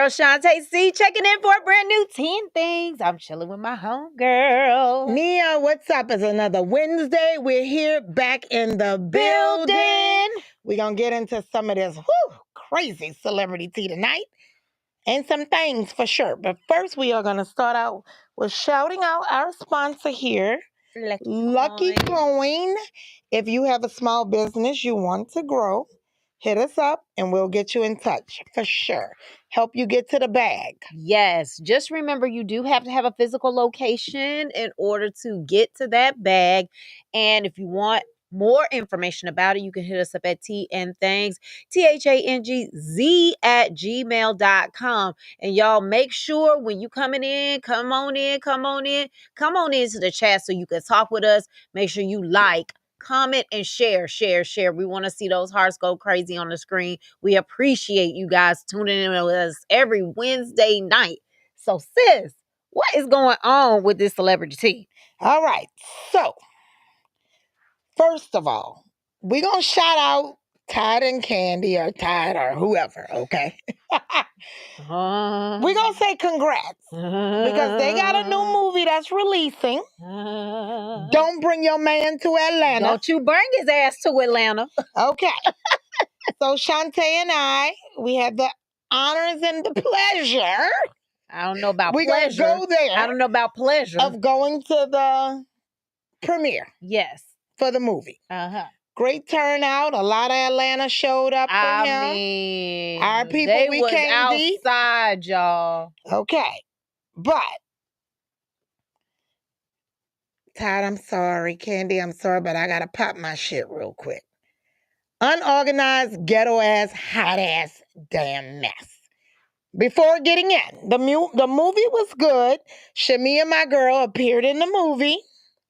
girl Shantae C checking in for a brand new 10 things. I'm chilling with my homegirl. Nia, what's up? It's another Wednesday. We're here back in the building. We're going to get into some of this crazy celebrity tea tonight and some things for sure. But first, we are going to start out with shouting out our sponsor here, Lucky Coin. If you have a small business you want to grow, hit us up and we'll get you in touch for sure. Help you get to the bag. Yes, just remember you do have to have a physical location in order to get to that bag. And if you want more information about it, you can hit us up at tnthings, THANGZ at gmail.com. And y'all make sure when you come on into the chat so you can talk with us. Make sure you like, comment, and share. We want to see those hearts go crazy on the screen. We appreciate you guys tuning in with us every Wednesday night. So, sis, what is going on with this celebrity tea? All right. So, first of all, we're going to shout out Todd and Candy or Todd or whoever, okay? We're going to say congrats because they got a new movie that's releasing. Don't bring your man to Atlanta. Don't you bring his ass to Atlanta. Okay. So Shantae and I, we had the honors and the pleasure. I don't know about pleasure. We're going to go there. I don't know about pleasure. Of going to the premiere. Yes. For the movie. Uh-huh. Great turnout. A lot of Atlanta showed up for him. I mean, our people, they we was came outside, deep. Y'all. Okay. But, Todd, I'm sorry. Candy, I'm sorry, but I got to pop my shit real quick. Unorganized, ghetto-ass, hot-ass damn mess. Before getting in, the movie was good. Shamia, my girl, appeared in the movie.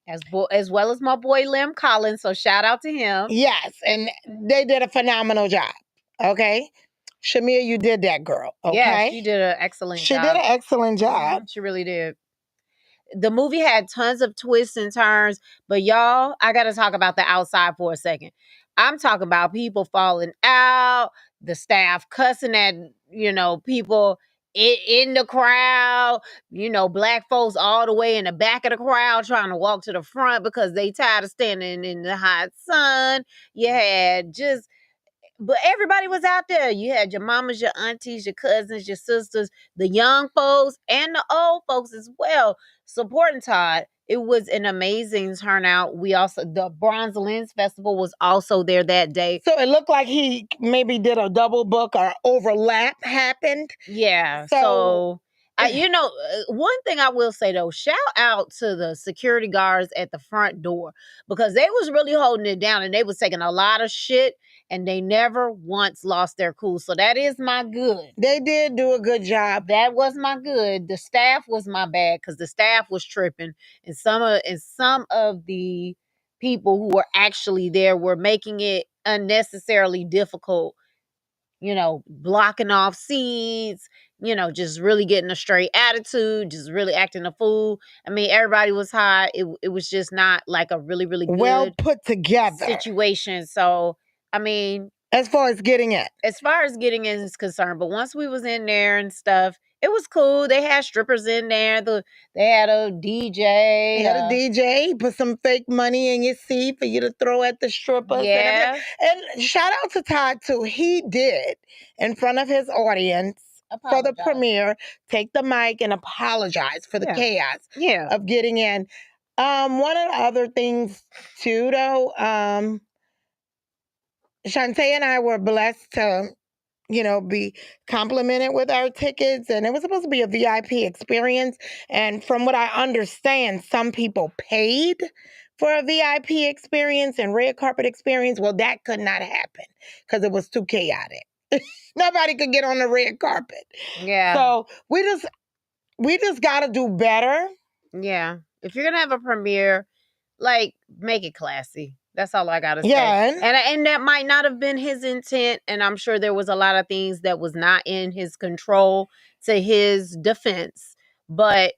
As well as my boy Lim Collins, so shout out to him. Yes, and they did a phenomenal job. Okay, Shamia, you did that, girl. Okay, yeah, she did an excellent job. She did an excellent job. She really did. The movie had tons of twists and turns, but y'all, I got to talk about the outside for a second. I'm talking about people falling out, the staff cussing at, people in the crowd, black folks all the way in the back of the crowd trying to walk to the front because they tired of standing in the hot sun. You had but everybody was out there. You had your mamas, your aunties, your cousins, your sisters, the young folks, and the old folks as well supporting Todd. It was an amazing turnout. The Bronze Lens Festival was also there that day. So it looked like he maybe did a double book or overlap happened. Yeah. So one thing I will say though, shout out to the security guards at the front door because they was really holding it down and they was taking a lot of shit and they never once lost their cool. So that is my good. They did do a good job. That was my good. The staff was my bad because the staff was tripping and some of the people who were actually there were making it unnecessarily difficult, blocking off seats, just really getting a straight attitude, just really acting a fool. I mean, everybody was high. It was just not like a really, really good, well put together situation. So, I mean, as far as getting in is concerned, but once we was in there and stuff, it was cool. They had strippers in there. They had a DJ. Put some fake money in your seat for you to throw at the strippers. Yeah. And shout out to Todd too. He did in front of his audience for the premiere take the mic and apologize for the chaos of getting in. One of the other things too, though, Shantae and I were blessed to, be complimented with our tickets, and it was supposed to be a VIP experience. And from what I understand, some people paid for a VIP experience and red carpet experience. Well, that could not happen because it was too chaotic. Nobody could get on the red carpet. Yeah. So we just got to do better. Yeah. If you're gonna have a premiere, make it classy. That's all I gotta say. Yeah. And that might not have been his intent. And I'm sure there was a lot of things that was not in his control to his defense. But,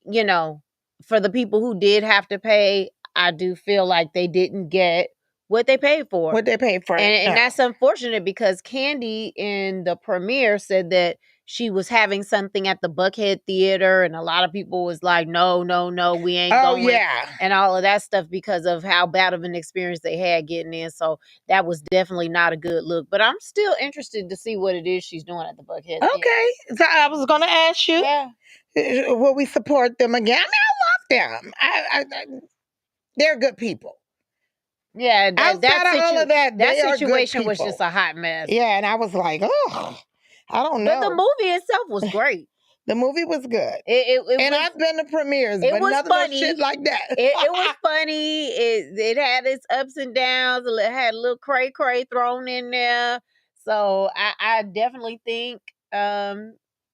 for the people who did have to pay, I do feel like they didn't get what they paid for. And that's unfortunate because Candy in the premiere said that she was having something at the Buckhead Theater, and a lot of people was like, no, we ain't Oh, going. yeah. And all of that stuff because of how bad of an experience they had getting in. So that was definitely not a good look. But I'm still interested to see what it is she's doing at the Buckhead Theater. Okay. So I was going to ask you, Yeah. will we support them again? I mean, I love them. They're good people. Yeah, Outside of all of that, they are good situation was people. just a hot mess. Yeah, and I was like, oh, I don't know. But the movie itself was great. The movie was good. And was, I've been to premieres, but was nothing funny. No shit like that. It was funny. It had its ups and downs. It had a little cray thrown in there. So I definitely think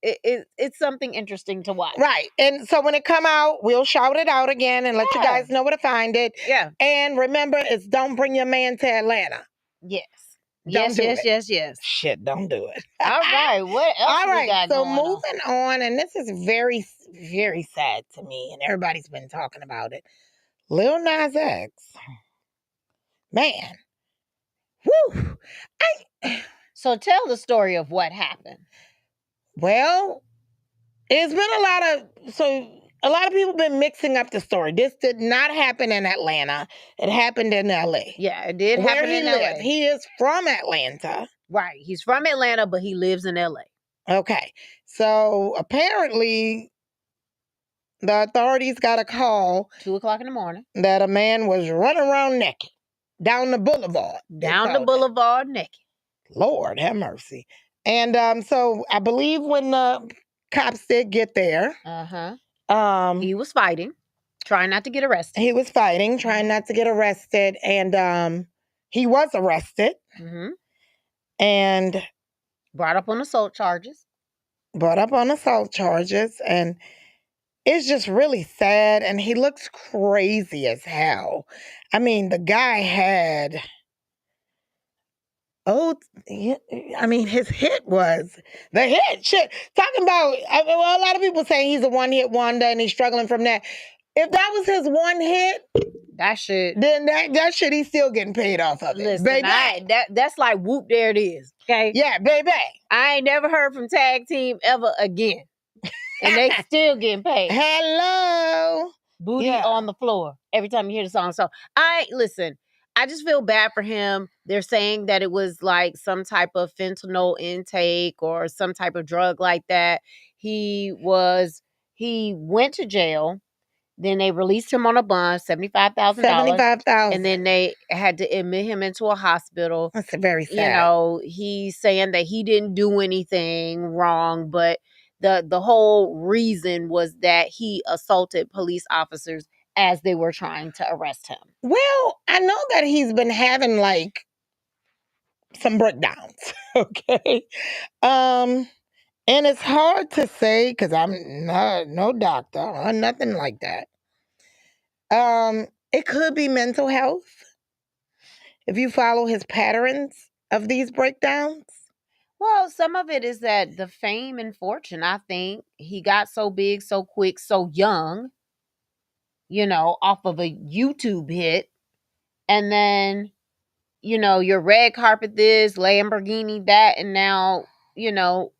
it's something interesting to watch. Right. And so when it come out, we'll shout it out again and let you guys know where to find it. Yeah. And remember, it's Don't Bring Your Man to Atlanta. Yes. Don't do it. Yes. Shit, don't do it. All right. What else All right. we got So going moving on, and this is very, very sad to me, and everybody's been talking about it. Lil Nas X. Man. Whew. So tell the story of what happened. Well, it's been a lot of people been mixing up the story. This did not happen in Atlanta. It happened in LA. Yeah, it did happen in LA. He is from Atlanta. Right. He's from Atlanta, but he lives in LA. Okay. So apparently the authorities got a call 2:00 in the morning that a man was running around naked down the boulevard. Naked. Lord have mercy. And so I believe when the cops did get there, he was fighting, trying not to get arrested. He was fighting, trying not to get arrested, and he was arrested. And brought up on assault charges. And it's just really sad, and he looks crazy as hell. I mean, the guy had... his hit was the hit. Shit. Talking about, a lot of people say he's a one-hit wonder and he's struggling from that. If that was his one hit, then that shit, he's still getting paid off of it. Listen, baby. That's like whoop, there it is. Okay? Yeah, baby. I ain't never heard from Tag Team ever again. And they still getting paid. Hello. Booty on the floor every time you hear the song. So I just feel bad for him. They're saying that it was like some type of fentanyl intake or some type of drug like that. He went to jail. Then they released him on a bond, $75,000. $75,000. And then they had to admit him into a hospital. That's very sad. You know, he's saying that he didn't do anything wrong, but the whole reason was that he assaulted police officers as they were trying to arrest him. Well, I know that he's been having like some breakdowns. Okay. And it's hard to say because I'm no doctor or nothing like that. It could be mental health if you follow his patterns of these breakdowns. Well, some of it is that the fame and fortune, I think. He got so big, so quick, so young, off of a YouTube hit. And then, your red carpet this, Lamborghini that, and now,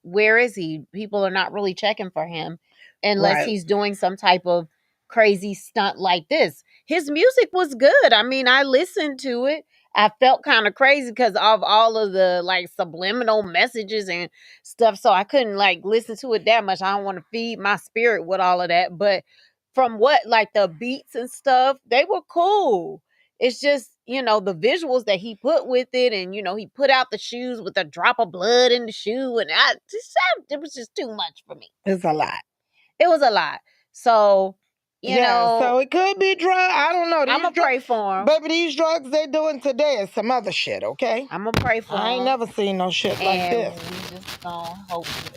where is he? People are not really checking for him unless he's doing some type of crazy stunt like this. His music was good. I mean, I listened to it. I felt kind of crazy because of all of the like subliminal messages and stuff. So I couldn't like listen to it that much. I don't want to feed my spirit with all of that. But from what like the beats and stuff, they were cool. It's just, the visuals that he put with it, and, he put out the shoes with a drop of blood in the shoe, and it was just too much for me. It's a lot. It was a lot. So, so it could be drug. I don't know. I'm going to pray for him. Baby, these drugs they're doing today is some other shit, okay? I'm going to pray for him. I ain't never seen no shit like this. We just going to hope for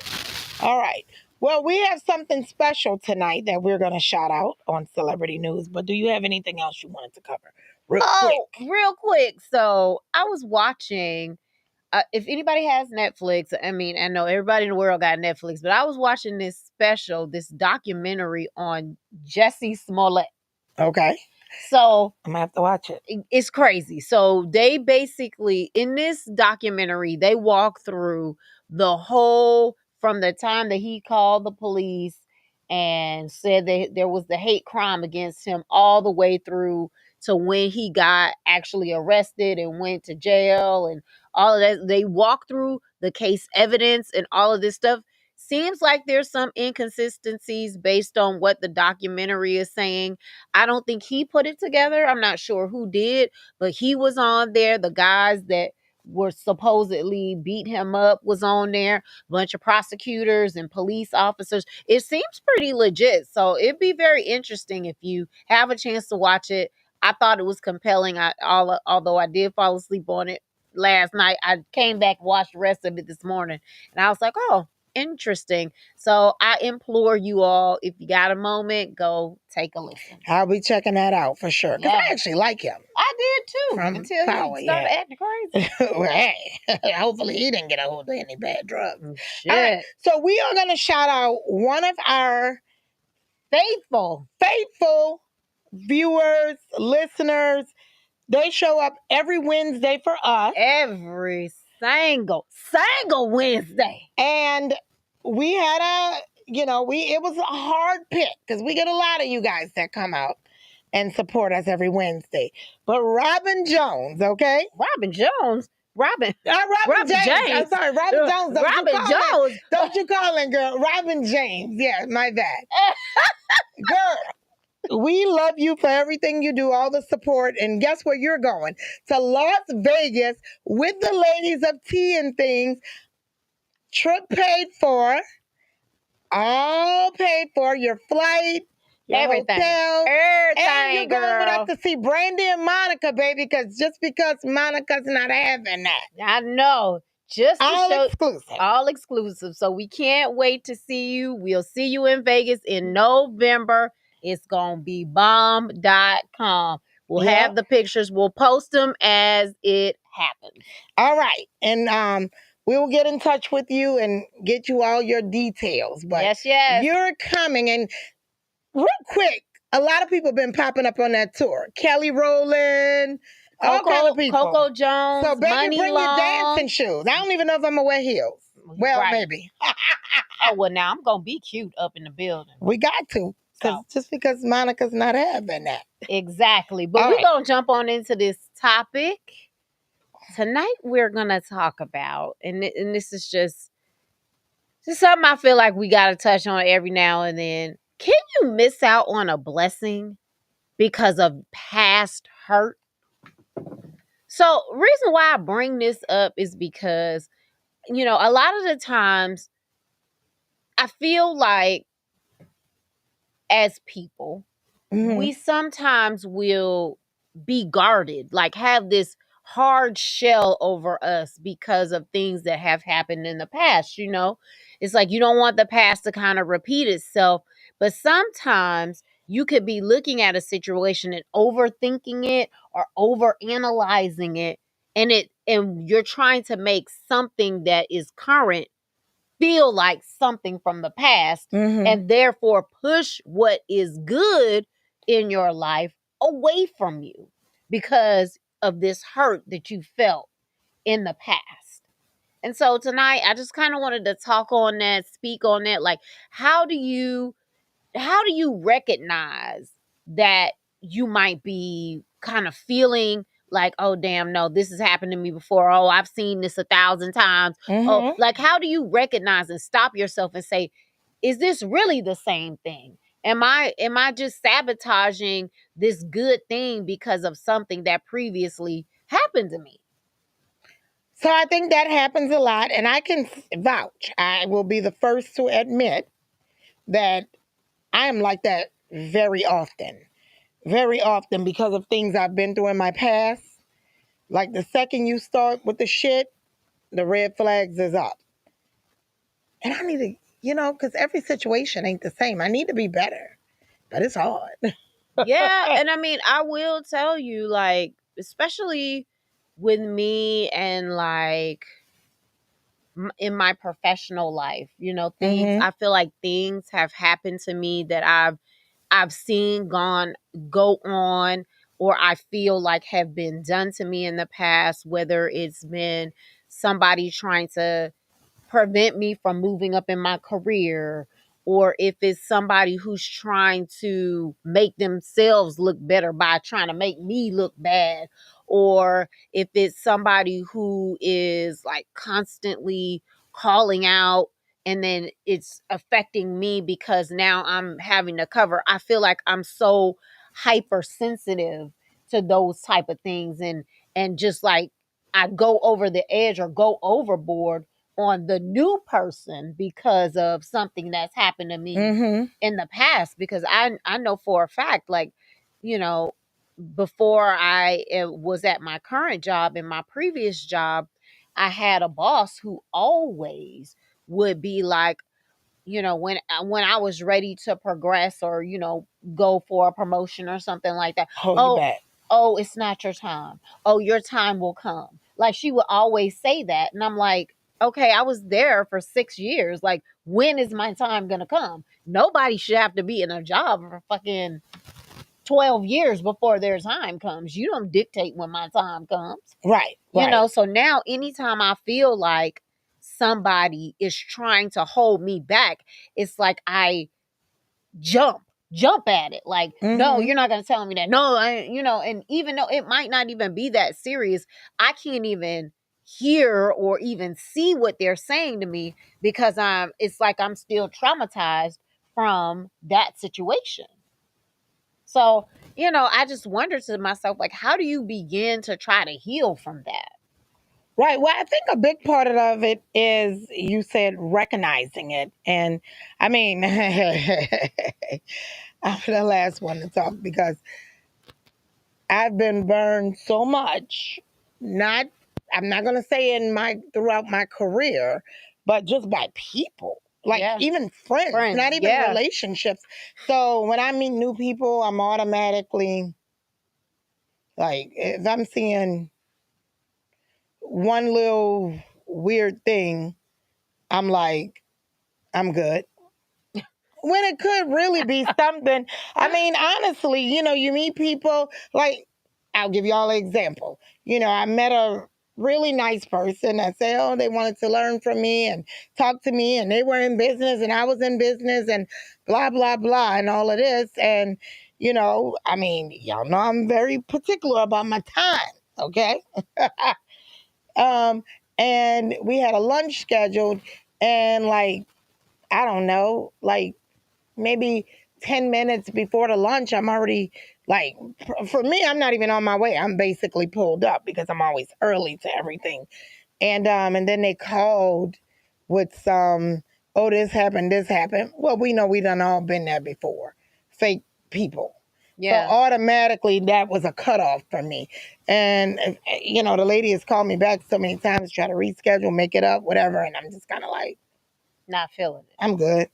it. All right. Well, we have something special tonight that we're going to shout out on Celebrity News, but do you have anything else you wanted to cover? Real quick. So I was watching, if anybody has Netflix, I mean, I know everybody in the world got Netflix, but I was watching this documentary on Jussie Smollett. Okay. So I'm going to have to watch it. It's crazy. So they basically, in this documentary, they walk through the whole from the time that he called the police and said that there was the hate crime against him all the way through to when he got actually arrested and went to jail and all of that. They walk through the case evidence and all of this stuff. Seems like there's some inconsistencies based on what the documentary is saying. I don't think he put it together. I'm not sure who did, but he was on there. The guys that were supposedly beat him up was on there. A bunch of prosecutors and police officers. It seems pretty legit. So it'd be very interesting if you have a chance to watch it. I thought it was compelling. Although I did fall asleep on it last night, I came back and watched the rest of it this morning, and I was like, "Oh, interesting." So I implore you all, if you got a moment, go take a listen. I'll be checking that out for sure. Because I actually like him. I did too. From until Power, he started acting crazy. Well, hey, hopefully he didn't get a hold of any bad drugs. Shit. All right, so we are going to shout out one of our faithful viewers, listeners. They show up every Wednesday for us. Every single Wednesday. And we had it was a hard pick because we get a lot of you guys that come out and support us every Wednesday. But Robin Jones, okay? Robin Jones? Robin James. I'm sorry, Robin Jones. Jones. Don't you call him, girl. Robin James. Yeah, my bad. Girl, we love you for everything you do, all the support. And guess where you're going? To Las Vegas with the ladies of Tea and Things. Trip paid for. All paid for. Your flight, your everything. Hotel. Everything, and you're going with girl. us to see Brandy and Monica, baby, because just because Monica's not having that. I know. Just to all exclusive. All exclusive. So we can't wait to see you. We'll see you in Vegas in November. It's going to be bomb.com. We'll have the pictures. We'll post them as it happens. All right. And we will get in touch with you and get you all your details. But yes. You're coming. And real quick, a lot of people have been popping up on that tour. Kelly Rowland, all kind of people. Coco Jones, so baby, Money bring Long. your dancing shoes. I don't even know if I'm going to wear heels. Well, maybe. Oh, well, now I'm going to be cute up in the building. We got to. Just because Monica's not having that. Exactly. But we're going to jump on into this topic. Tonight we're going to talk about, and this is just something I feel like we got to touch on every now and then. Can you miss out on a blessing because of past hurt? So, reason why I bring this up is because, a lot of the times I feel like as people, we sometimes will be guarded, like have this hard shell over us because of things that have happened in the past. It's like you don't want the past to kind of repeat itself, but sometimes you could be looking at a situation and overthinking it or overanalyzing it, and you're trying to make something that is current feel like something from the past, and therefore push what is good in your life away from you because of this hurt that you felt in the past. And so tonight I just kind of wanted to talk on that, speak on that. Like, how do you recognize that you might be kind of feeling like, oh, damn, no, this has happened to me before. Oh, I've seen this 1,000 times. Oh, like, how do you recognize and stop yourself and say, is this really the same thing? Am I just sabotaging this good thing because of something that previously happened to me? So I think that happens a lot, and I can vouch. I will be the first to admit that I am like that very often because of things I've been through in my past. Like the second you start with the shit, the red flags is up. And I need to, because every situation ain't the same. I need to be better, but it's hard. Yeah, and I mean, I will tell you, like, especially with me and like in my professional life, things, I feel like things have happened to me that I've seen go on, or I feel like have been done to me in the past, whether it's been somebody trying to prevent me from moving up in my career, or if it's somebody who's trying to make themselves look better by trying to make me look bad, or if it's somebody who is like constantly calling out and then it's affecting me because now I'm having to cover. I feel like I'm so hypersensitive to those type of things, and just like I go over the edge or go overboard on the new person because of something that's happened to me Mm-hmm. in the past, because I know for a fact, like, you know, before I was at my current job, in my previous job, I had a boss who always would be like, you know, when I was ready to progress or, you know, go for a promotion or something like that. Hold you Oh, back. oh, it's not your time. Oh, your time will come. Like she would always say that. And I'm like, okay, I was there for 6 years. Like, when is my time gonna come? Nobody should have to be in a job for fucking 12 years before their time comes. You don't dictate when my time comes. Right. You Right. know, so now anytime I feel like somebody is trying to hold me back, it's like I jump at it. Like, no, Mm-hmm. you're not going to tell me that. No, you know, and even though it might not even be that serious, I can't even hear or even see what they're saying to me because it's like I'm still traumatized from that situation. So, you know, I just wonder to myself, like, how do you begin to try to heal from that? Right. Well, I think a big part of it is you said recognizing it. And I mean, I'm the last one to talk because I've been burned so much, not I'm not gonna say in my throughout my career, but just by people. Like Yeah. even friends, Friends. not even Yeah. relationships. So when I meet new people, I'm automatically like if I'm seeing one little weird thing, I'm like, I'm good. When it could really be something. I mean, honestly, you meet people like I'll give y'all an example. I met a really nice person that said, oh, they wanted to learn from me and talk to me, and they were in business and I was in business and blah, blah, blah, and all of this. And, I mean, y'all know I'm very particular about my time, okay? um, and we had a lunch scheduled, and like, I don't know, like maybe 10 minutes before the lunch, I'm already like, for me, I'm not even on my way. I'm basically pulled up because I'm always early to everything. And then they called with some, oh, this happened, this happened. Well, we know we done all been there before. Fake people. So Yeah. automatically that was a cutoff for me. And, the lady has called me back so many times, try to reschedule, make it up, whatever. And I'm just kind of like, Not feeling it. I'm good.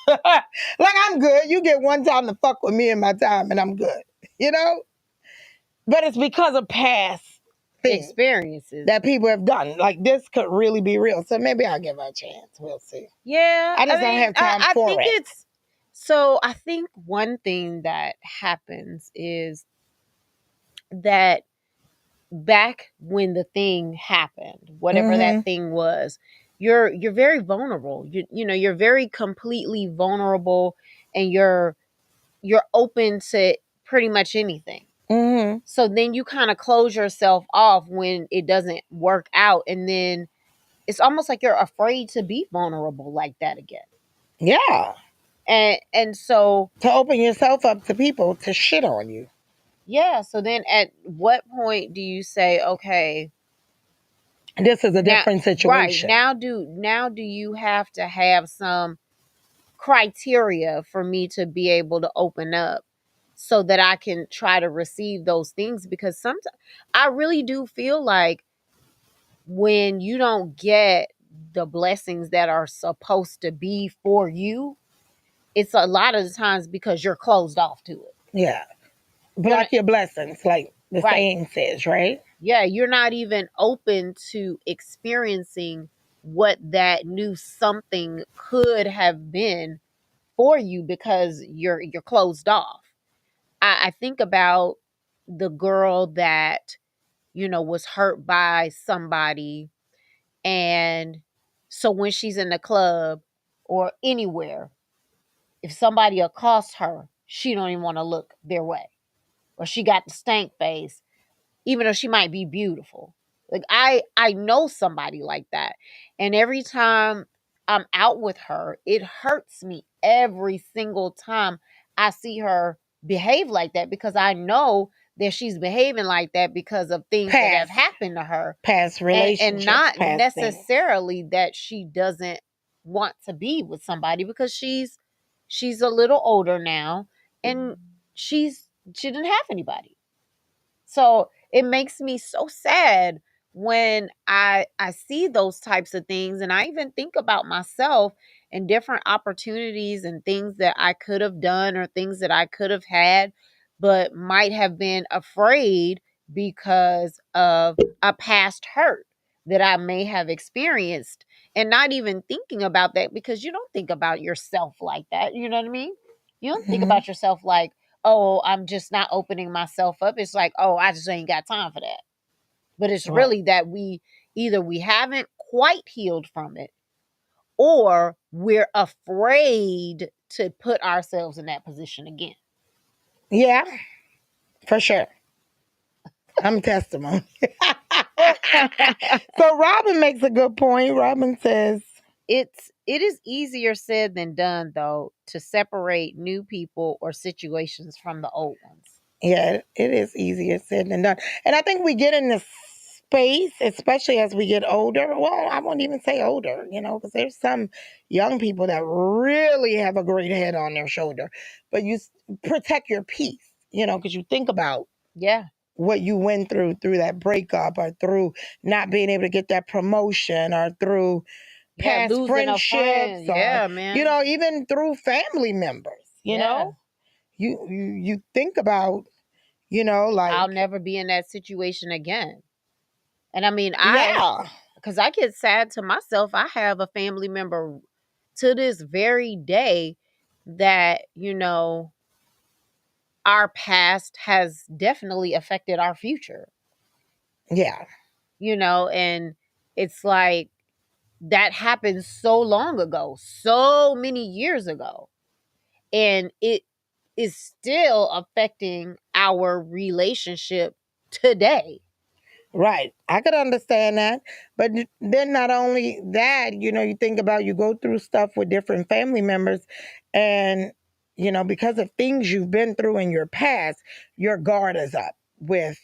Like I'm good. You get one time to fuck with me and my time, and I'm good. You know. But it's because of past things Experiences. that people have done. Like this could really be real. So maybe I'll give her a chance. We'll see. Yeah. I just don't mean, have time I for think it. I think one thing that happens is that back when the thing happened, whatever that Mm-hmm. thing was, you're very vulnerable. You're very completely vulnerable, and you're open to pretty much anything. Mm-hmm. So then you kind of close yourself off when it doesn't work out, and then it's almost like you're afraid to be vulnerable like that again. Yeah. And so To open yourself up to people to shit on you. yeah, so then at what point do you say, okay, This is a now different right, situation. now do you have to have some criteria for me to be able to open up so that I can try to receive those things? Because sometimes I really do feel like when you don't get the blessings that are supposed to be for you, it's a lot of the times because you're closed off to it. Yeah. You're not, Block your blessings, like the right. saying says, right? Yeah, you're not even open to experiencing what that new something could have been for you because you're closed off. I think about the girl that was hurt by somebody, and So when she's in the club or anywhere, if somebody accosts her, she don't even want to look their way. Or she got the stank face, even though she might be beautiful. Like I know somebody like that. And every time I'm out with her, it hurts me every single time I see her behave like that, because I know that she's behaving like that because of things that have happened to her. Past relationships. And not past things. necessarily that she doesn't want to be with somebody, because she's a little older now, and she didn't have anybody. So it makes me so sad when I see those types of things, and I even think about myself and different opportunities and things that I could have done or things that I could have had, but might have been afraid because of a past hurt that I may have experienced, and not even thinking about that, because you don't think about yourself like that. You know what I mean? You don't think about yourself like, oh, I'm just not opening myself up. It's like, oh, I just ain't got time for that. But it's really that we haven't quite healed from it, or we're afraid to put ourselves in that position again. Yeah, for sure. I'm testimony. So Robin makes a good point. Robin says, it is easier said than done, though, to separate new people or situations from the old ones. Yeah, it is easier said than done. And I think we get in this space, especially as we get older. Well, I won't even say older, because there's some young people that really have a great head on their shoulder. But you protect your peace, because you think about what you went through that breakup, or through not being able to get that promotion, or through past friendships, or, man. even through family members, know. You think about, like, I'll never be in that situation again. And I mean, because I get sad to myself. I have a family member to this very day that, our past has definitely affected our future. Yeah. And it's like, that happened so long ago, so many years ago. And it is still affecting our relationship today. Right. I could understand that. But then not only that, you think about, you go through stuff with different family members, and, because of things you've been through in your past, your guard is up with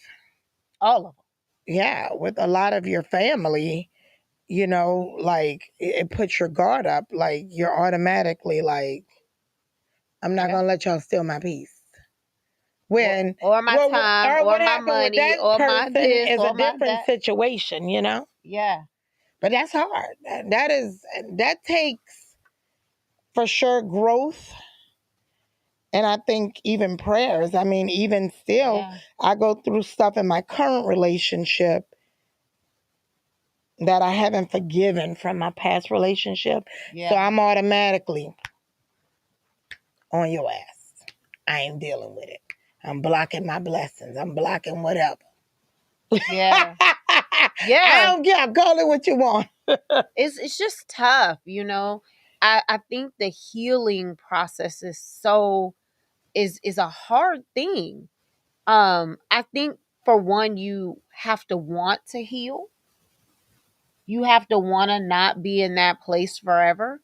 all of them. Yeah, with a lot of your family, like, it puts your guard up. Like, you're automatically like, I'm not going to let y'all steal my peace. When or my time, or my money, or my this, is or a different that situation, Yeah. But that's hard. That takes, for sure, growth. And I think even prayers. I mean, even still, I go through stuff in my current relationship that I haven't forgiven from my past relationship. So I'm automatically on your ass. I ain't dealing with it. I'm blocking my blessings. I'm blocking whatever. Yeah. I don't care. Call it what you want. It's just tough, I think the healing process is a hard thing. I think, for one, you have to want to heal. You have to want to not be in that place forever.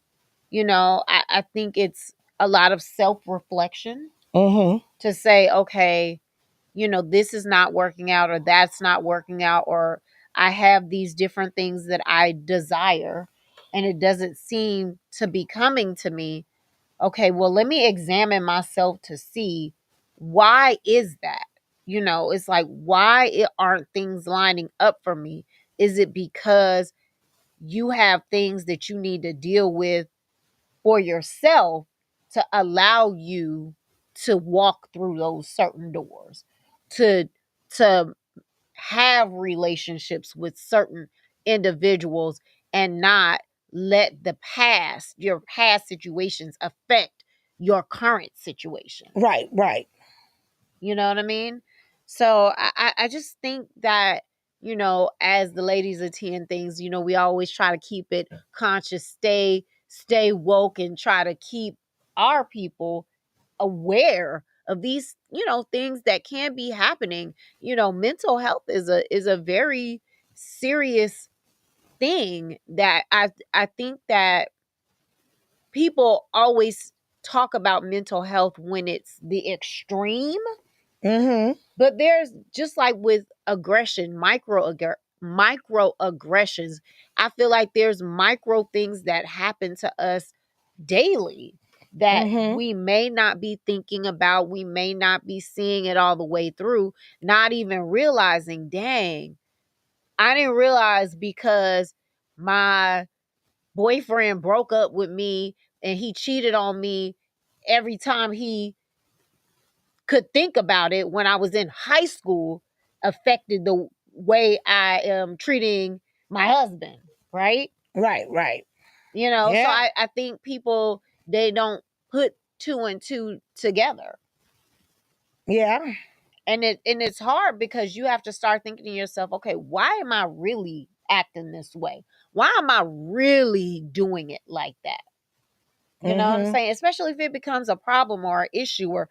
I think it's a lot of self-reflection to say, okay, this is not working out, or that's not working out, or I have these different things that I desire and it doesn't seem to be coming to me. Okay, well, let me examine myself to see, why is that? It's like, why aren't things lining up for me? Is it because you have things that you need to deal with for yourself to allow you to walk through those certain doors, to have relationships with certain individuals, and not let your past situations affect your current situation. Right. You know what I mean? So I just think that as the ladies attend things, we always try to keep it conscious, stay woke, and try to keep our people aware of these, things that can be happening. Mental health is a very serious thing that I think that people always talk about mental health when it's the extreme. Mm-hmm. But there's, just like with aggression, microaggressions. I feel like there's micro things that happen to us daily that Mm-hmm. we may not be thinking about. We may not be seeing it all the way through, not even realizing, dang, I didn't realize because my boyfriend broke up with me and he cheated on me every time he could think about it when I was in high school affected the way I am treating my husband, right? Right. So Yeah. I think people, they don't put two and two together. Yeah. And it's hard because you have to start thinking to yourself, okay, why am I really acting this way? Why am I really doing it like that? You know what I'm Mm-hmm. saying? Especially if it becomes a problem or an issue, or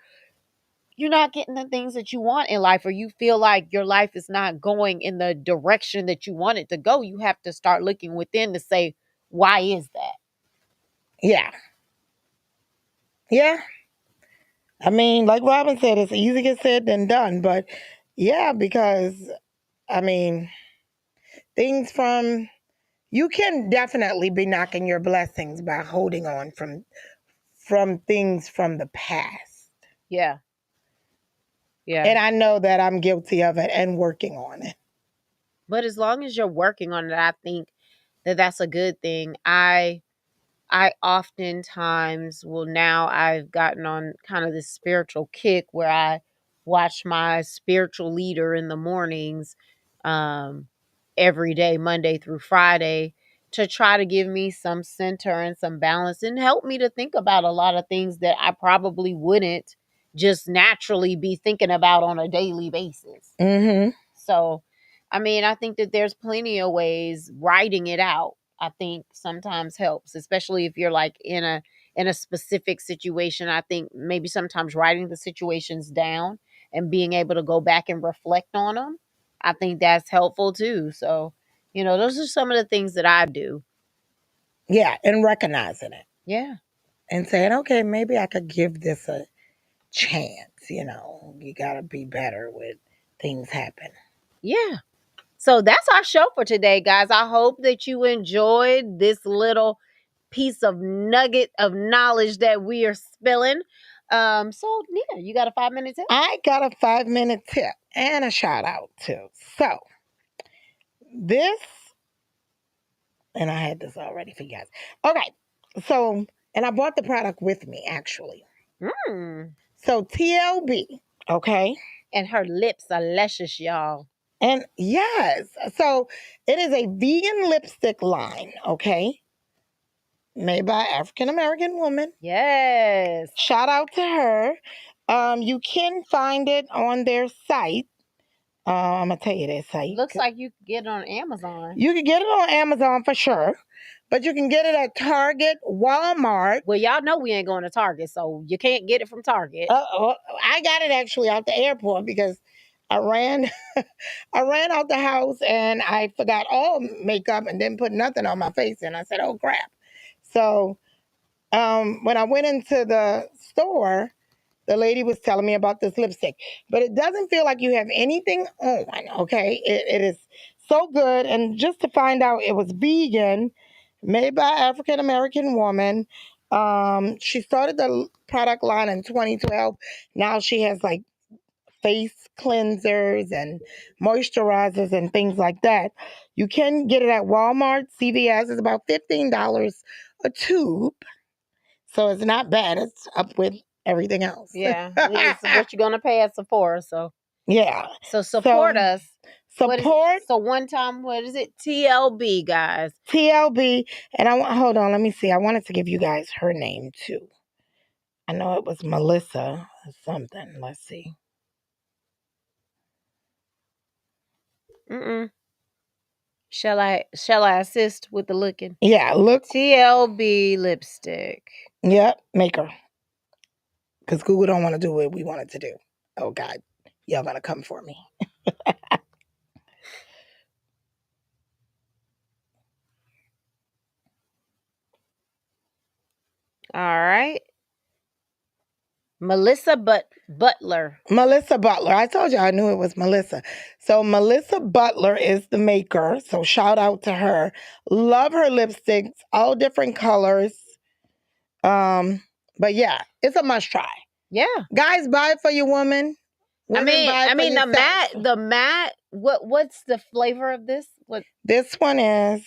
you're not getting the things that you want in life, or you feel like your life is not going in the direction that you want it to go. You have to start looking within to say, why is that? Yeah. Yeah. I mean, like Robin said, it's easier said than done, but yeah, because I mean, things from you can definitely be knocking your blessings by holding on from things from the past. Yeah. Yeah. And I know that I'm guilty of it and working on it. But as long as you're working on it, I think that that's a good thing. I oftentimes will, now I've gotten on kind of this spiritual kick where I watch my spiritual leader in the mornings, um, every day, Monday through Friday, to try to give me some center and some balance and help me to think about a lot of things that I probably wouldn't just naturally be thinking about on a daily basis. Mm-hmm. So, I mean, I think that there's plenty of ways. Writing it out, I think, sometimes helps, especially if you're like in a specific situation. I think maybe sometimes writing the situations down and being able to go back and reflect on them, I think that's helpful too. So, those are some of the things that I do. Yeah, and recognizing it Yeah. and saying, okay, maybe I could give this a chance. You got to be better with things happen. Yeah. So that's our show for today, guys. I hope that you enjoyed this little piece of nugget of knowledge that we are spilling. So Nina, you got a 5 minute tip? I got a 5 minute tip and a shout out too. So this, and I had this already for you guys. Okay, so and I brought the product with me actually. Mm. So TLB, okay, And her lips are luscious, y'all. and yes, so it is a vegan lipstick line, okay, made by African American woman. Yes. Shout out to her. You can find it on their site. I'm gonna tell you their site. Looks like you could get it on Amazon. You can get it on Amazon for sure, but you can get it at Target, Walmart. Well, y'all know we ain't going to Target, so you can't get it from Target. I got it actually out the airport because I ran, I ran out the house and I forgot all makeup and didn't put nothing on my face, and I said, "Oh crap!" So when I went into the store, the lady was telling me about this lipstick, but it doesn't feel like you have anything on. Okay, it is so good, and just to find out it was vegan, made by African American woman. She started the product line in 2012. Now she has like face cleansers and moisturizers and things like that. You can get it at Walmart, CVS. It's about $15 a tube. So it's not bad. It's up with everything else. Yeah, it's what you're gonna pay at Sephora. So Yeah. so support So us. support So one time, what is it? TLB, guys. TLB. And hold on, let me see. I wanted to give you guys her name too. I know it was Melissa or something. Let's see. Mm-mm. Shall I assist with the looking? Yeah, look. TLB lipstick. Yep, maker. Because Google don't want to do what we want it to do. Oh, God. Y'all going to come for me. All right. Melissa Butler. Melissa Butler. I told you I knew it was Melissa. So Melissa Butler is the maker. So shout out to her. Love her lipsticks, all different colors. But yeah, it's a must try. Yeah. Guys, buy it for your woman. I mean the matte. What's the flavor of this? What? This one is.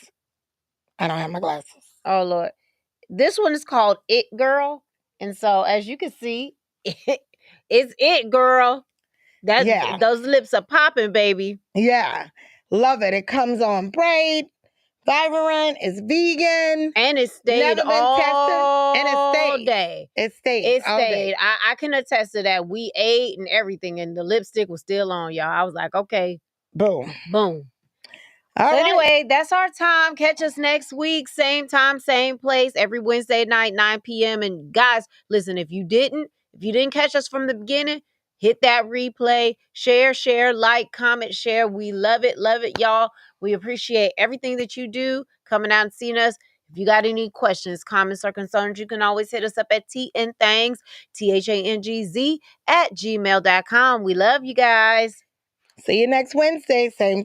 I don't have my glasses. Oh Lord, this one is called It Girl, and so as you can see, it's It Girl. Those lips are popping, baby. Yeah, love it. It comes on braid. Vivarin is vegan. And it stayed all and it stayed. day. It stayed. It stayed. I can attest to that. We ate and everything, and the lipstick was still on, y'all. I was like, okay. Boom. Boom. All right. Anyway, that's our time. Catch us next week. Same time, same place. Every Wednesday night, 9 p.m. And guys, listen, if you didn't catch us from the beginning, hit that replay. Share, like, comment, share. We love it, y'all. We appreciate everything that you do, coming out and seeing us. If you got any questions, comments, or concerns, you can always hit us up at tnthangz, THANGZ, @gmail.com. We love you guys. See you next Wednesday. Same